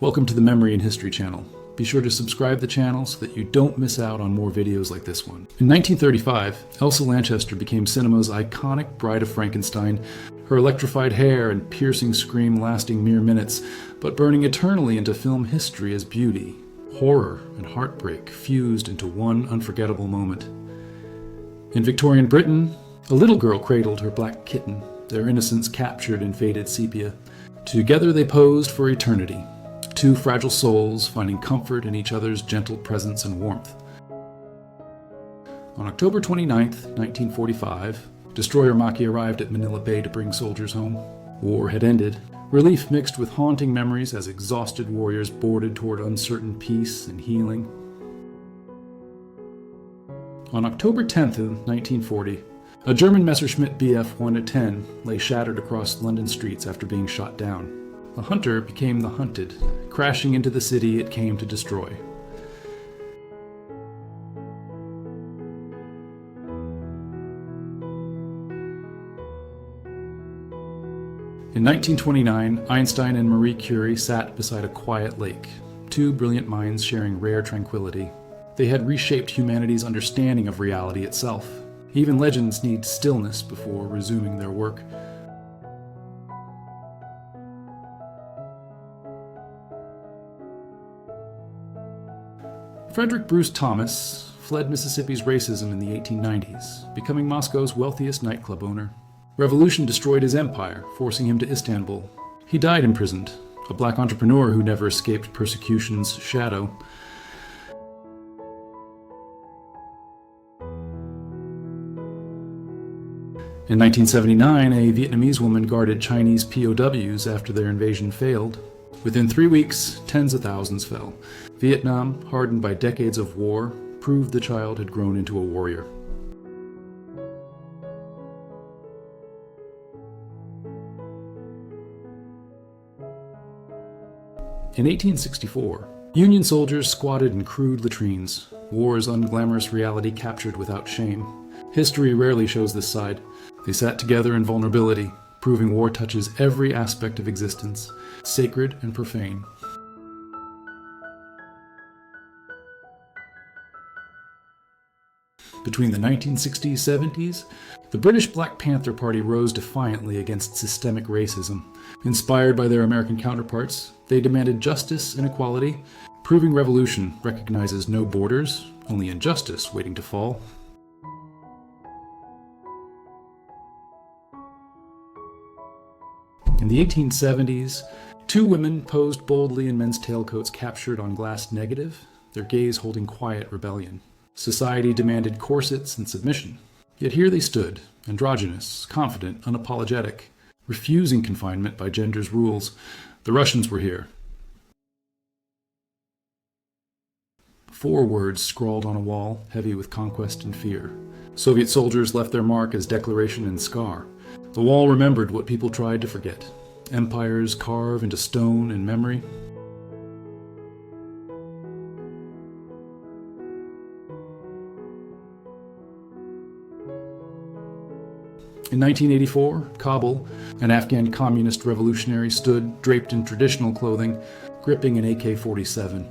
Welcome to the Memory and History channel. Be sure to subscribe to the channel so that you don't miss out on more videos like this one. In 1935, Elsa Lanchester became cinema's iconic Bride of Frankenstein, her electrified hair and piercing scream lasting mere minutes, but burning eternally into film history as beauty, horror, and heartbreak fused into one unforgettable moment. In Victorian Britain, a little girl cradled her black kitten, their innocence captured in faded sepia. Together they posed for eternity. Two fragile souls finding comfort in each other's gentle presence and warmth. On October 29, 1945, destroyer Maki arrived at Manila Bay to bring soldiers home. War had ended. Relief mixed with haunting memories as exhausted warriors boarded toward uncertain peace and healing. On October 10, 1940, a German Messerschmitt Bf 110 lay shattered across London streets after being shot down. The hunter became the hunted, crashing into the city it came to destroy. In 1929, Einstein and Marie Curie sat beside a quiet lake, two brilliant minds sharing rare tranquility. They had reshaped humanity's understanding of reality itself. Even legends need stillness before resuming their work. Frederick Bruce Thomas fled Mississippi's racism in the 1890s, becoming Moscow's wealthiest nightclub owner. Revolution destroyed his empire, forcing him to Istanbul. He died imprisoned, a black entrepreneur who never escaped persecution's shadow. In 1979, a Vietnamese woman guarded Chinese POWs after their invasion failed. Within 3 weeks, tens of thousands fell. Vietnam, hardened by decades of war, proved the child had grown into a warrior. In 1864, Union soldiers squatted in crude latrines, war's unglamorous reality captured without shame. History rarely shows this side. They sat together in vulnerability, proving war touches every aspect of existence, sacred and profane. Between the 1960s-70s, the British Black Panther Party rose defiantly against systemic racism. Inspired by their American counterparts, they demanded justice and equality, proving revolution recognizes no borders, only injustice waiting to fall. In the 1870s, two women posed boldly in men's tailcoats captured on glass negative, their gaze holding quiet rebellion. Society demanded corsets and submission. Yet here they stood, androgynous, confident, unapologetic, refusing confinement by gender's rules. The Russians were here. 4 words scrawled on a wall, heavy with conquest and fear. Soviet soldiers left their mark as declaration and scar. The wall remembered what people tried to forget. Empires carve into stone and memory. In 1984, Kabul, an Afghan communist revolutionary, stood draped in traditional clothing, gripping an AK-47.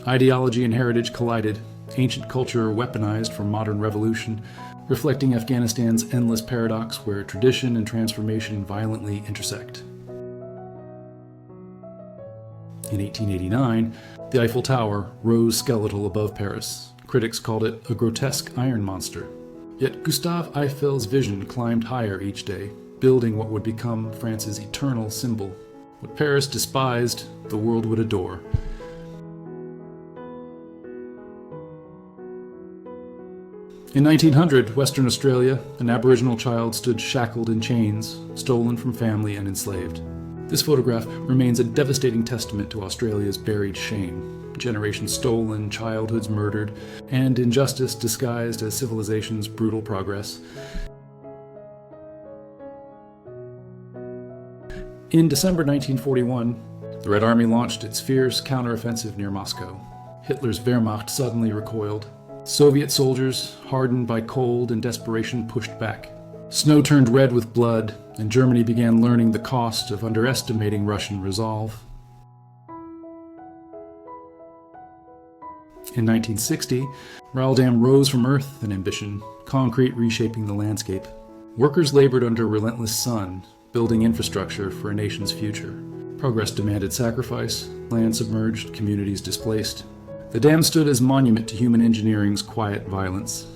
Ideology and heritage collided, ancient culture weaponized for modern revolution, reflecting Afghanistan's endless paradox where tradition and transformation violently intersect. In 1889, the Eiffel Tower rose skeletal above Paris. Critics called it a grotesque iron monster. Yet Gustave Eiffel's vision climbed higher each day, building what would become France's eternal symbol. What Paris despised, the world would adore. In 1900, Western Australia, an Aboriginal child stood shackled in chains, stolen from family and enslaved. This photograph remains a devastating testament to Australia's buried shame. Generations stolen, childhoods murdered, and injustice disguised as civilization's brutal progress. In December 1941, the Red Army launched its fierce counteroffensive near Moscow. Hitler's Wehrmacht suddenly recoiled. Soviet soldiers, hardened by cold and desperation, pushed back. Snow turned red with blood, and Germany began learning the cost of underestimating Russian resolve. In 1960, Rotterdam rose from earth and ambition, concrete reshaping the landscape. Workers labored under a relentless sun, building infrastructure for a nation's future. Progress demanded sacrifice, land submerged, communities displaced. The dam stood as monument to human engineering's quiet violence.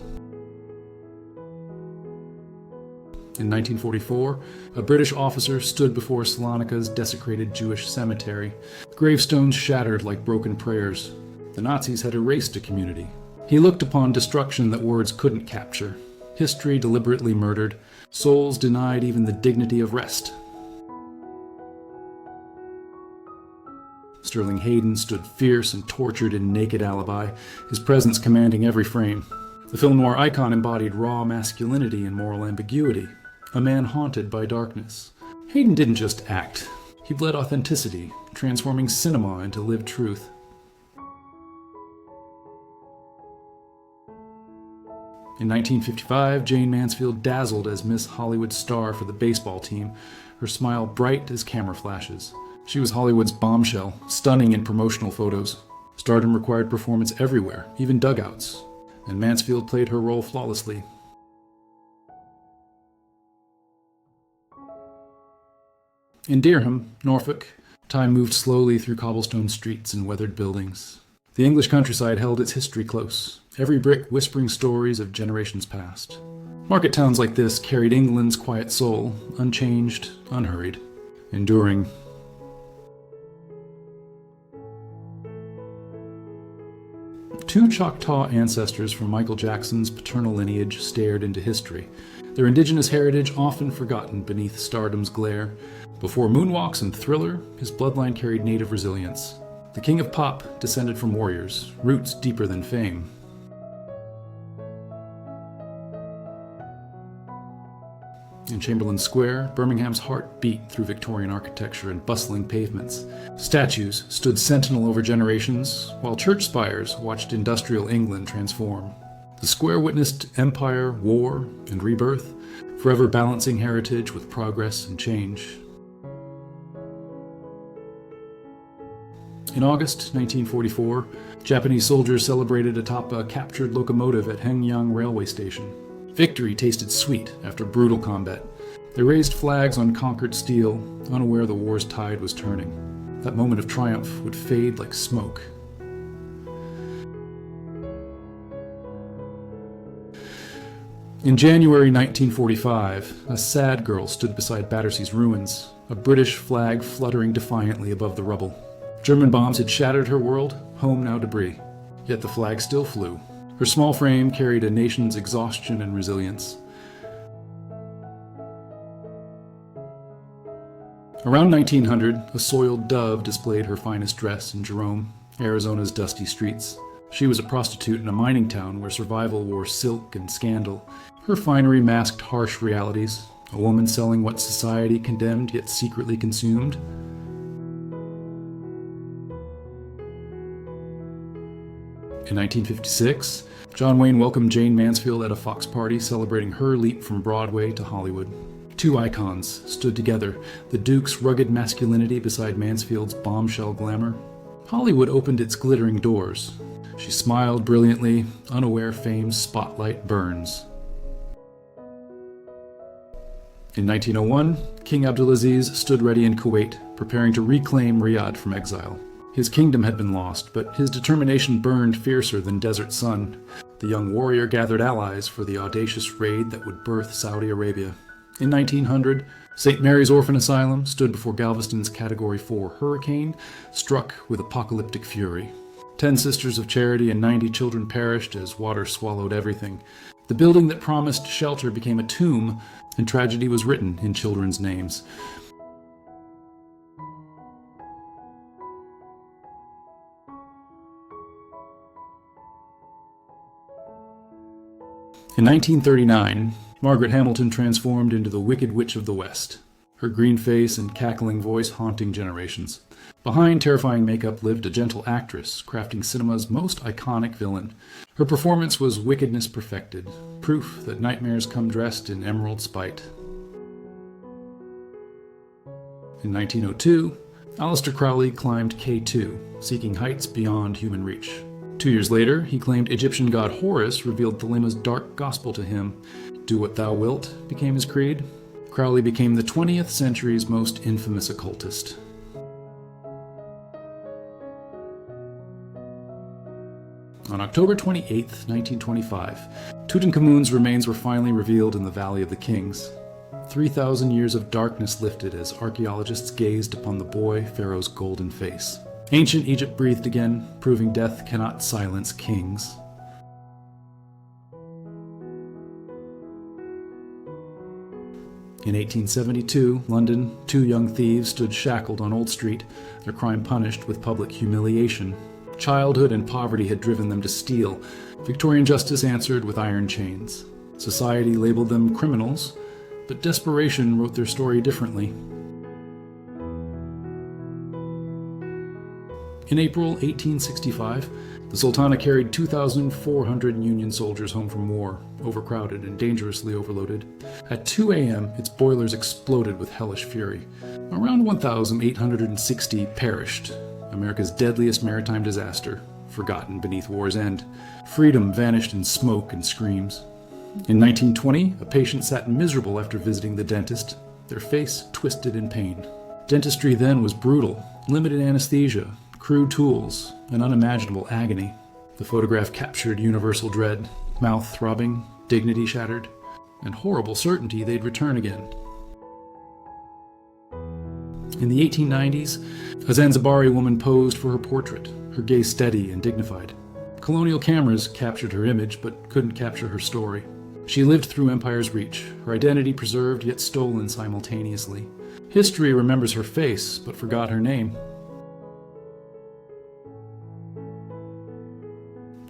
In 1944, a British officer stood before Salonika's desecrated Jewish cemetery, gravestones shattered like broken prayers. The Nazis had erased a community. He looked upon destruction that words couldn't capture, history deliberately murdered, souls denied even the dignity of rest. Sterling Hayden stood fierce and tortured in Naked Alibi, his presence commanding every frame. The film noir icon embodied raw masculinity and moral ambiguity, a man haunted by darkness. Hayden didn't just act, he bled authenticity, transforming cinema into lived truth. In 1955, Jane Mansfield dazzled as Miss Hollywood star for the baseball team, her smile bright as camera flashes. She was Hollywood's bombshell, stunning in promotional photos. Stardom required performance everywhere, even dugouts, and Mansfield played her role flawlessly. In Dereham, Norfolk, time moved slowly through cobblestone streets and weathered buildings. The English countryside held its history close, every brick whispering stories of generations past. Market towns like this carried England's quiet soul, unchanged, unhurried, enduring. Two Choctaw ancestors from Michael Jackson's paternal lineage stared into history, their indigenous heritage often forgotten beneath stardom's glare. Before moonwalks and Thriller, his bloodline carried native resilience. The king of pop descended from warriors, roots deeper than fame. In Chamberlain Square, Birmingham's heart beat through Victorian architecture and bustling pavements. Statues stood sentinel over generations, while church spires watched industrial England transform. The square witnessed empire, war, and rebirth, forever balancing heritage with progress and change. In August 1944, Japanese soldiers celebrated atop a captured locomotive at Hengyang Railway Station. Victory tasted sweet after brutal combat. They raised flags on conquered steel, unaware the war's tide was turning. That moment of triumph would fade like smoke. In January 1945, a sad girl stood beside Battersea's ruins, a British flag fluttering defiantly above the rubble. German bombs had shattered her world, home now debris. Yet the flag still flew. Her small frame carried a nation's exhaustion and resilience. Around 1900, a soiled dove displayed her finest dress in Jerome, Arizona's dusty streets. She was a prostitute in a mining town where survival wore silk and scandal. Her finery masked harsh realities, a woman selling what society condemned yet secretly consumed. In 1956, John Wayne welcomed Jane Mansfield at a Fox party celebrating her leap from Broadway to Hollywood. Two icons stood together, the Duke's rugged masculinity beside Mansfield's bombshell glamour. Hollywood opened its glittering doors. She smiled brilliantly, unaware fame's spotlight burns. In 1901, King Abdulaziz stood ready in Kuwait, preparing to reclaim Riyadh from exile. His kingdom had been lost, but his determination burned fiercer than desert sun. The young warrior gathered allies for the audacious raid that would birth Saudi Arabia. In 1900, St. Mary's Orphan Asylum stood before Galveston's Category 4 hurricane, struck with apocalyptic fury. 10 Sisters of Charity and 90 children perished as water swallowed everything. The building that promised shelter became a tomb, and tragedy was written in children's names. In 1939, Margaret Hamilton transformed into the Wicked Witch of the West, her green face and cackling voice haunting generations. Behind terrifying makeup lived a gentle actress, crafting cinema's most iconic villain. Her performance was wickedness perfected, proof that nightmares come dressed in emerald spite. In 1902, Aleister Crowley climbed K2, seeking heights beyond human reach. 2 years later, he claimed Egyptian god Horus revealed Thelema's dark gospel to him. Do what thou wilt became his creed. Crowley became the 20th century's most infamous occultist. On October 28, 1925, Tutankhamun's remains were finally revealed in the Valley of the Kings. 3,000 years of darkness lifted as archaeologists gazed upon the boy pharaoh's golden face. Ancient Egypt breathed again, proving death cannot silence kings. In 1872, London, 2 young thieves stood shackled on Old Street, their crime punished with public humiliation. Childhood and poverty had driven them to steal. Victorian justice answered with iron chains. Society labeled them criminals, but desperation wrote their story differently. In April 1865, the Sultana carried 2,400 Union soldiers home from war, overcrowded and dangerously overloaded. At 2 a.m., its boilers exploded with hellish fury. Around 1,860 perished. America's deadliest maritime disaster, forgotten beneath war's end. Freedom vanished in smoke and screams. In 1920, a patient sat miserable after visiting the dentist, their face twisted in pain. Dentistry then was brutal, limited anesthesia, crude tools, and unimaginable agony. The photograph captured universal dread, mouth throbbing, dignity shattered, and horrible certainty they'd return again. In the 1890s, a Zanzibari woman posed for her portrait, her gaze steady and dignified. Colonial cameras captured her image, but couldn't capture her story. She lived through empire's reach, her identity preserved yet stolen simultaneously. History remembers her face, but forgot her name.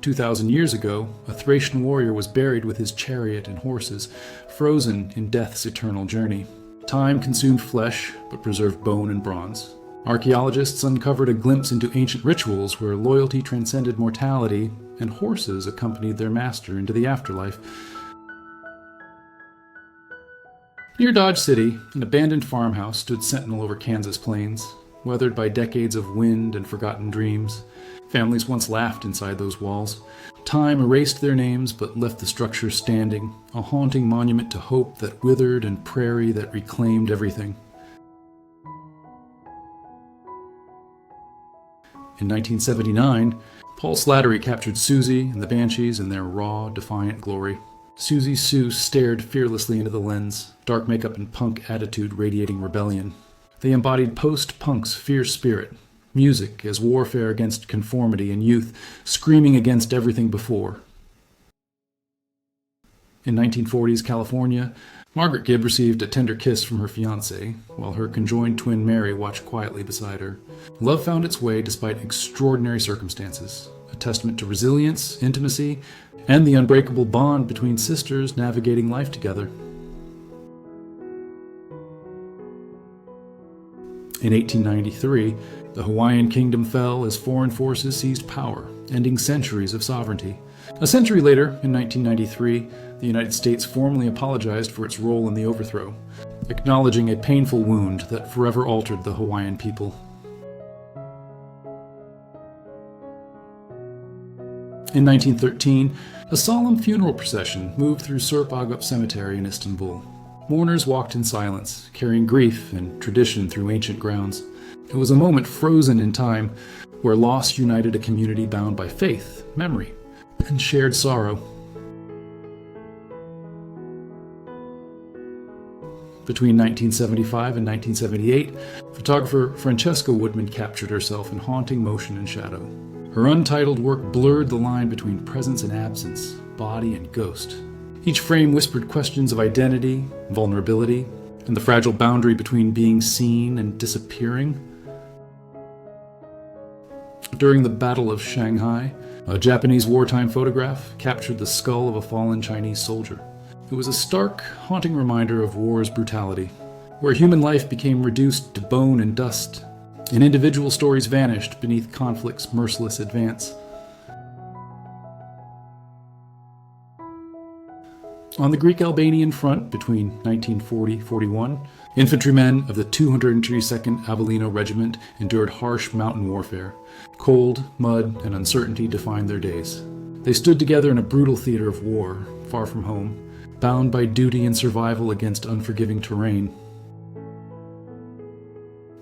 2,000 years ago, a Thracian warrior was buried with his chariot and horses, frozen in death's eternal journey. Time consumed flesh, but preserved bone and bronze. Archaeologists uncovered a glimpse into ancient rituals where loyalty transcended mortality, and horses accompanied their master into the afterlife. Near Dodge City, an abandoned farmhouse stood sentinel over Kansas plains, weathered by decades of wind and forgotten dreams. Families once laughed inside those walls. Time erased their names but left the structure standing, a haunting monument to hope that withered and prairie that reclaimed everything. In 1979, Paul Slattery captured Susie and the Banshees in their raw, defiant glory. Susie Sue stared fearlessly into the lens, dark makeup and punk attitude radiating rebellion. They embodied post-punk's fierce spirit, music as warfare against conformity and youth screaming against everything before. In 1940s California, Margaret Gibb received a tender kiss from her fiancé, while her conjoined twin Mary watched quietly beside her. Love found its way despite extraordinary circumstances, a testament to resilience, intimacy, and the unbreakable bond between sisters navigating life together. In 1893, the Hawaiian kingdom fell as foreign forces seized power, ending centuries of sovereignty. A century later, in 1993, the United States formally apologized for its role in the overthrow, acknowledging a painful wound that forever altered the Hawaiian people. In 1913, a solemn funeral procession moved through Surp Agop Cemetery in Istanbul. Mourners walked in silence, carrying grief and tradition through ancient grounds. It was a moment frozen in time, where loss united a community bound by faith, memory, and shared sorrow. Between 1975 and 1978, photographer Francesca Woodman captured herself in haunting motion and shadow. Her untitled work blurred the line between presence and absence, body and ghost. Each frame whispered questions of identity, vulnerability, and the fragile boundary between being seen and disappearing. During the Battle of Shanghai, a Japanese wartime photograph captured the skull of a fallen Chinese soldier. It was a stark, haunting reminder of war's brutality, where human life became reduced to bone and dust, and individual stories vanished beneath conflict's merciless advance. On the Greek-Albanian front between 1940-41, Infantrymen of the 232nd Avellino Regiment endured harsh mountain warfare. Cold, mud, and uncertainty defined their days. They stood together in a brutal theater of war, far from home, bound by duty and survival against unforgiving terrain.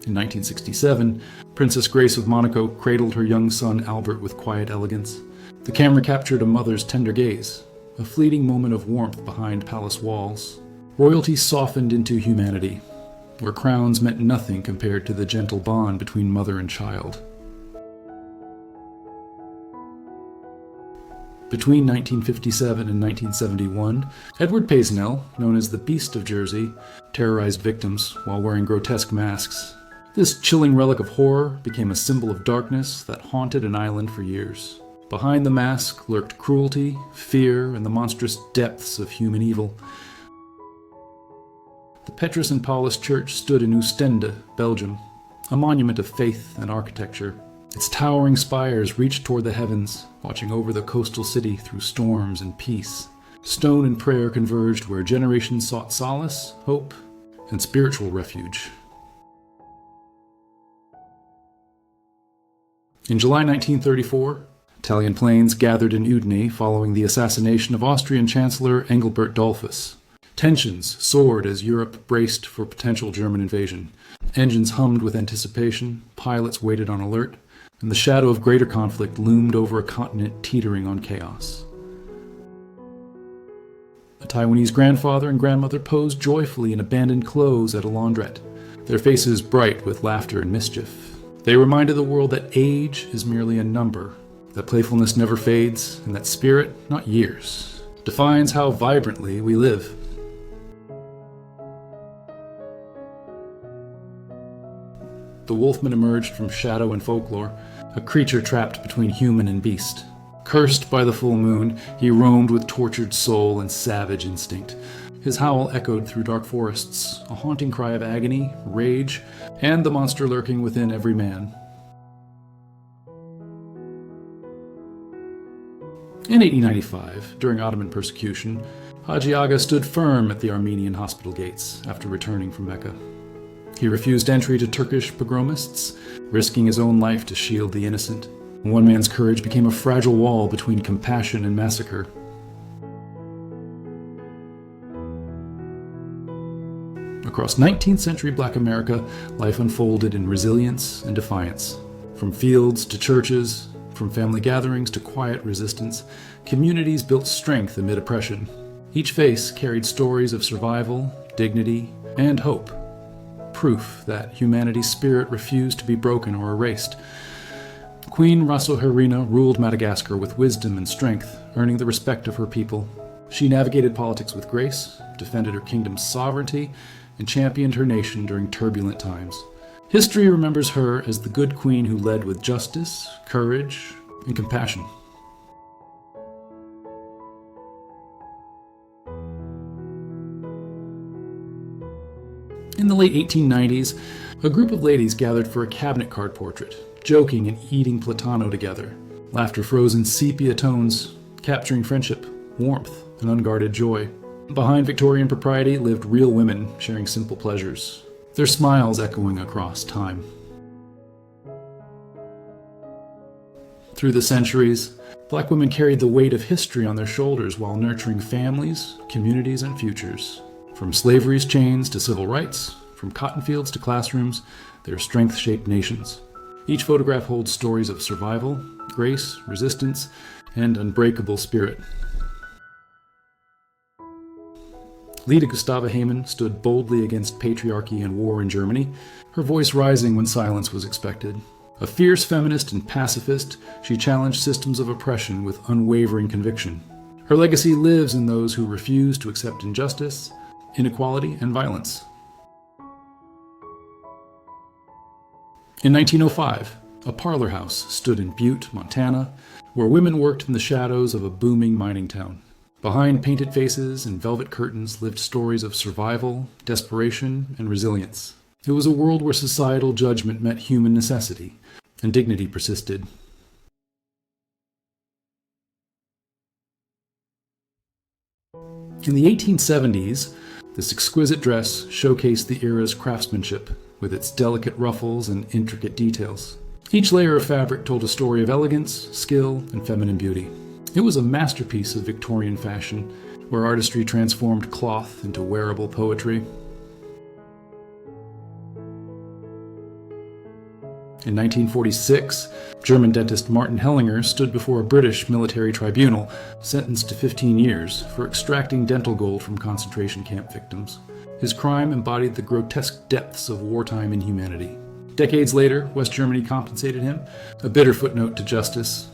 In 1967, Princess Grace of Monaco cradled her young son Albert with quiet elegance. The camera captured a mother's tender gaze, a fleeting moment of warmth behind palace walls. Royalty softened into humanity, where crowns meant nothing compared to the gentle bond between mother and child. Between 1957 and 1971, Edward Paisnell, known as the Beast of Jersey, terrorized victims while wearing grotesque masks. This chilling relic of horror became a symbol of darkness that haunted an island for years. Behind the mask lurked cruelty, fear, and the monstrous depths of human evil. The Petrus and Paulus Church stood in Oostende, Belgium, a monument of faith and architecture. Its towering spires reached toward the heavens, watching over the coastal city through storms and peace. Stone and prayer converged where generations sought solace, hope, and spiritual refuge. In July 1934, Italian planes gathered in Udine following the assassination of Austrian Chancellor Engelbert Dollfuss. Tensions soared as Europe braced for potential German invasion. Engines hummed with anticipation, pilots waited on alert, and the shadow of greater conflict loomed over a continent teetering on chaos. A Taiwanese grandfather and grandmother posed joyfully in abandoned clothes at a laundrette, their faces bright with laughter and mischief. They reminded the world that age is merely a number, that playfulness never fades, and that spirit, not years, defines how vibrantly we live. The wolfman emerged from shadow and folklore, a creature trapped between human and beast. Cursed by the full moon, he roamed with tortured soul and savage instinct. His howl echoed through dark forests, a haunting cry of agony, rage, and the monster lurking within every man. In 1895, during Ottoman persecution, Haji Aga stood firm at the Armenian hospital gates after returning from Mecca. He refused entry to Turkish pogromists, risking his own life to shield the innocent. One man's courage became a fragile wall between compassion and massacre. Across 19th century Black America, life unfolded in resilience and defiance. From fields to churches, from family gatherings to quiet resistance, communities built strength amid oppression. Each face carried stories of survival, dignity, and hope. Proof that humanity's spirit refused to be broken or erased. Queen Rasoherina ruled Madagascar with wisdom and strength, earning the respect of her people. She navigated politics with grace, defended her kingdom's sovereignty, and championed her nation during turbulent times. History remembers her as the good queen who led with justice, courage, and compassion. In the late 1890s, a group of ladies gathered for a cabinet card portrait, joking and eating platano together. Laughter froze in sepia tones, capturing friendship, warmth, and unguarded joy. Behind Victorian propriety lived real women sharing simple pleasures, their smiles echoing across time. Through the centuries, Black women carried the weight of history on their shoulders while nurturing families, communities, and futures. From slavery's chains to civil rights, from cotton fields to classrooms, their strength shaped nations. Each photograph holds stories of survival, grace, resistance, and unbreakable spirit. Lida Gustava Hayman stood boldly against patriarchy and war in Germany, her voice rising when silence was expected. A fierce feminist and pacifist, she challenged systems of oppression with unwavering conviction. Her legacy lives in those who refuse to accept injustice, inequality, and violence. In 1905, a parlor house stood in Butte, Montana, where women worked in the shadows of a booming mining town. Behind painted faces and velvet curtains lived stories of survival, desperation, and resilience. It was a world where societal judgment met human necessity, and dignity persisted. In the 1870s, This exquisite dress showcased the era's craftsmanship, with its delicate ruffles and intricate details. Each layer of fabric told a story of elegance, skill, and feminine beauty. It was a masterpiece of Victorian fashion, where artistry transformed cloth into wearable poetry. In 1946, German dentist Martin Hellinger stood before a British military tribunal, sentenced to 15 years for extracting dental gold from concentration camp victims. His crime embodied the grotesque depths of wartime inhumanity. Decades later, West Germany compensated him, a bitter footnote to justice.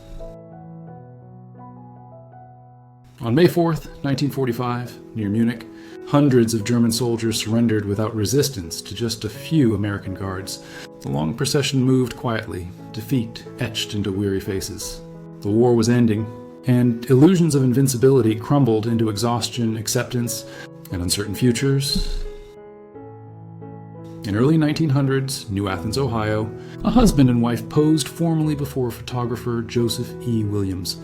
On May 4th, 1945, near Munich, hundreds of German soldiers surrendered without resistance to just a few American guards. The long procession moved quietly, defeat etched into weary faces. The war was ending, and illusions of invincibility crumbled into exhaustion, acceptance, and uncertain futures. In early 1900s, New Athens, Ohio, a husband and wife posed formally before photographer Joseph E. Williams.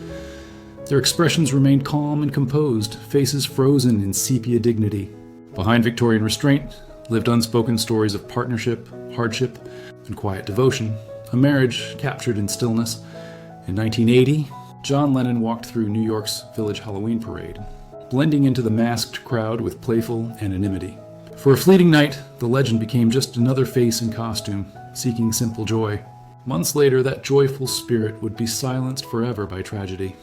Their expressions remained calm and composed, faces frozen in sepia dignity. Behind Victorian restraint lived unspoken stories of partnership, hardship, and quiet devotion, a marriage captured in stillness. In 1980, John Lennon walked through New York's Village Halloween Parade, blending into the masked crowd with playful anonymity. For a fleeting night, the legend became just another face in costume, seeking simple joy. Months later, that joyful spirit would be silenced forever by tragedy.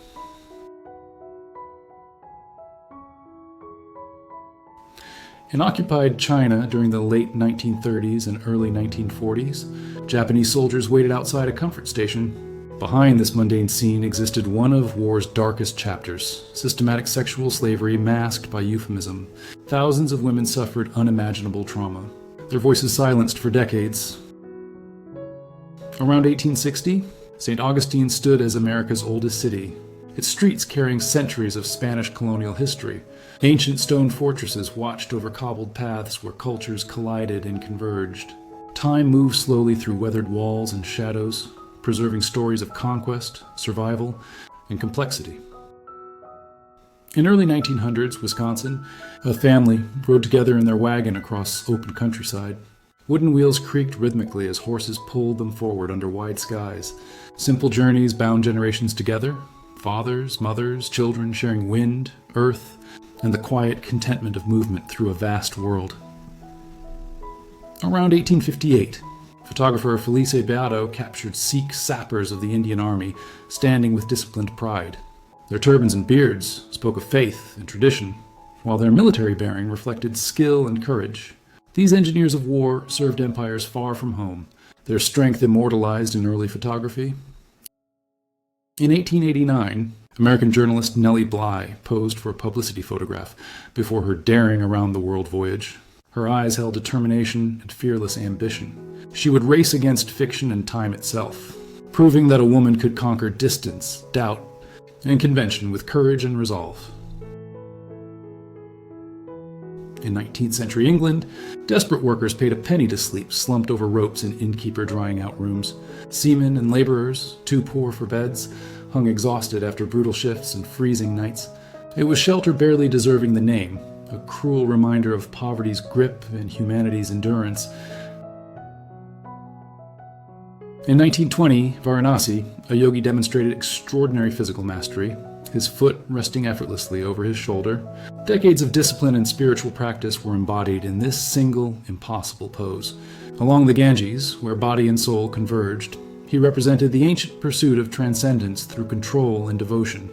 In occupied China during the late 1930s and early 1940s, Japanese soldiers waited outside a comfort station. Behind this mundane scene existed one of war's darkest chapters: systematic sexual slavery masked by euphemism. Thousands of women suffered unimaginable trauma, their voices silenced for decades. Around 1860, St. Augustine stood as America's oldest city, its streets carrying centuries of Spanish colonial history. Ancient stone fortresses watched over cobbled paths where cultures collided and converged. Time moved slowly through weathered walls and shadows, preserving stories of conquest, survival, and complexity. In early 1900s, Wisconsin, a family rode together in their wagon across open countryside. Wooden wheels creaked rhythmically as horses pulled them forward under wide skies. Simple journeys bound generations together, fathers, mothers, children sharing wind, earth, and the quiet contentment of movement through a vast world. Around 1858, photographer Felice Beato captured Sikh sappers of the Indian Army, standing with disciplined pride. Their turbans and beards spoke of faith and tradition, while their military bearing reflected skill and courage. These engineers of war served empires far from home, their strength immortalized in early photography. In 1889, American journalist Nellie Bly posed for a publicity photograph before her daring around-the-world voyage. Her eyes held determination and fearless ambition. She would race against fiction and time itself, proving that a woman could conquer distance, doubt, and convention with courage and resolve. In 19th century England, desperate workers paid a penny to sleep slumped over ropes in innkeeper drying-out rooms. Seamen and laborers, too poor for beds, hung exhausted after brutal shifts and freezing nights. It was shelter barely deserving the name, a cruel reminder of poverty's grip and humanity's endurance. In 1920, Varanasi, a yogi demonstrated extraordinary physical mastery, his foot resting effortlessly over his shoulder. Decades of discipline and spiritual practice were embodied in this single, impossible pose. Along the Ganges, where body and soul converged, he represented the ancient pursuit of transcendence through control and devotion.